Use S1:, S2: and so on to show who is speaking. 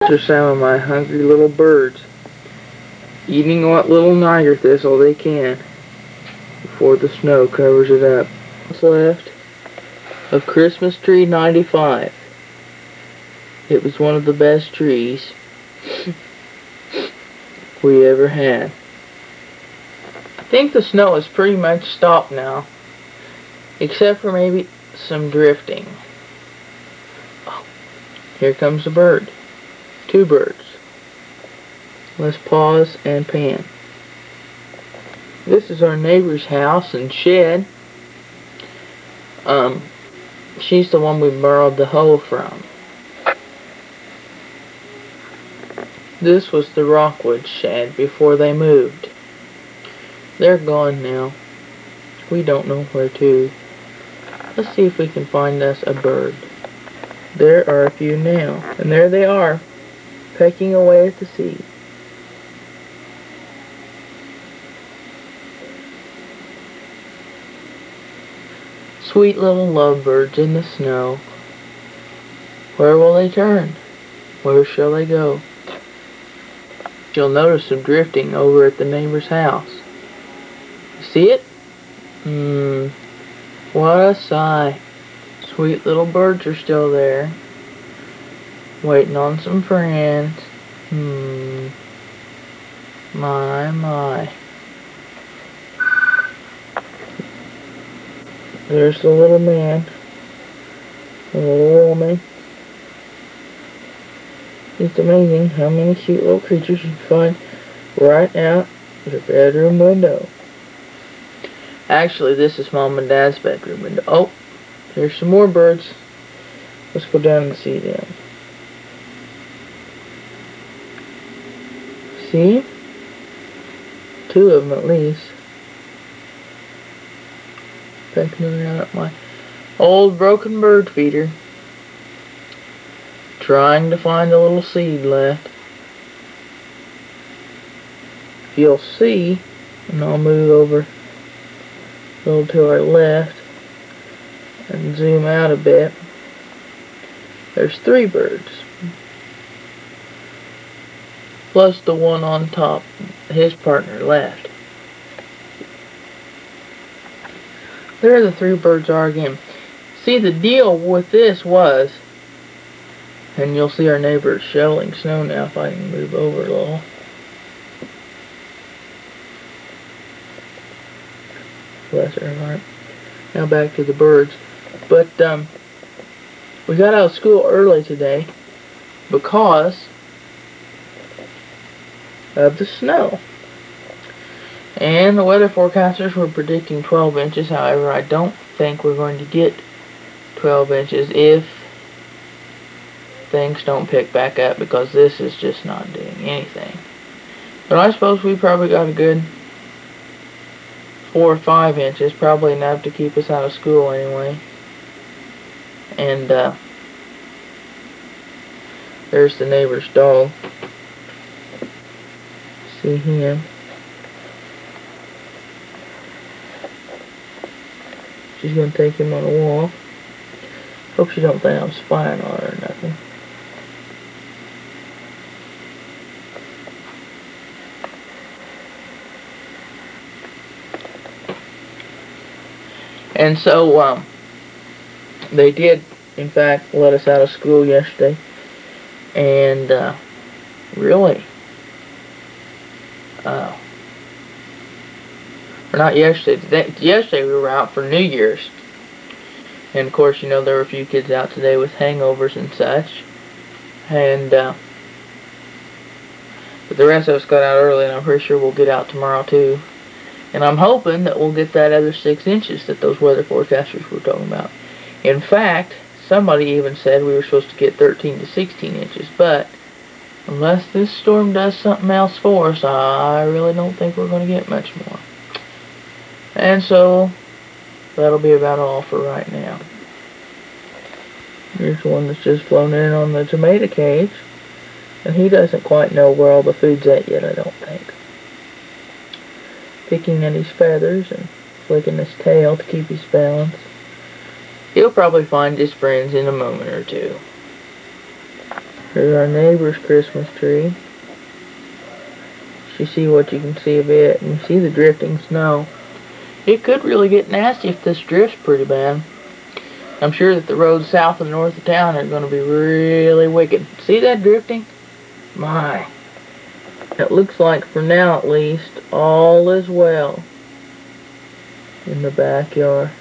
S1: These are some of my hungry little birds, eating what little niger thistle they can before the snow covers it up. What's left of Christmas tree 95. It was one of the best trees we ever had. I think the snow is pretty much stopped now, except for maybe some drifting. Oh, here comes the bird. Two birds. Let's pause and pan. This is our neighbor's house and shed. She's the one we borrowed the hoe from. This was the Rockwood shed before they moved. They're gone now. We don't know where to. Let's see if we can find us a bird. There are a few now, and there they are, pecking away at the seed. Sweet little lovebirds in the snow. Where will they turn? Where shall they go? You'll notice some drifting over at the neighbor's house. See it? What a sigh. Sweet little birds are still there, waiting on some friends. My. There's the little man, the little woman. It's amazing how many cute little creatures you can find right out your bedroom window. Actually, this is Mom and Dad's bedroom window. Oh, here's some more birds. Let's go down and see them. See? Two of them at least. Pecking around at my old broken bird feeder, trying to find a little seed left. You'll see, and I'll move over a little to our left and zoom out a bit. There's 3 birds, plus the one on top, his partner left. There the 3 birds are again. See, the deal with this was, and you'll see our neighbor shoveling snow now if I can move over a little. Bless her heart. Now back to the birds. But we got out of school early today because of the snow. And the weather forecasters were predicting 12 inches. However, I don't think we're going to get 12 inches if things don't pick back up, because this is just not doing anything. But I suppose we probably got a good 4 or 5 inches, probably enough to keep us out of school anyway. And there's the neighbor's dog. See him. She's going to take him on a walk. Hope she don't think I'm spying on her or nothing. And so, they did, in fact, let us out of school yesterday. And, really, or not yesterday. Yesterday we were out for New Year's. And, of course, you know, there were a few kids out today with hangovers and such. And, but the rest of us got out early, and I'm pretty sure we'll get out tomorrow, too. And I'm hoping that we'll get that other 6 inches that those weather forecasters were talking about. In fact, somebody even said we were supposed to get 13 to 16 inches. But unless this storm does something else for us, I really don't think we're going to get much more. And so, that'll be about all for right now. Here's one that's just flown in on the tomato cage. And he doesn't quite know where all the food's at yet, I don't think. Picking at his feathers and flicking his tail to keep his balance. He'll probably find his friends in a moment or two. Here's our neighbor's Christmas tree. You see what you can see of it, and you see the drifting snow. It could really get nasty if this drifts pretty bad. I'm sure that the roads south and north of town are going to be really wicked. See that drifting? My. It looks like, for now at least, all is well in the backyard.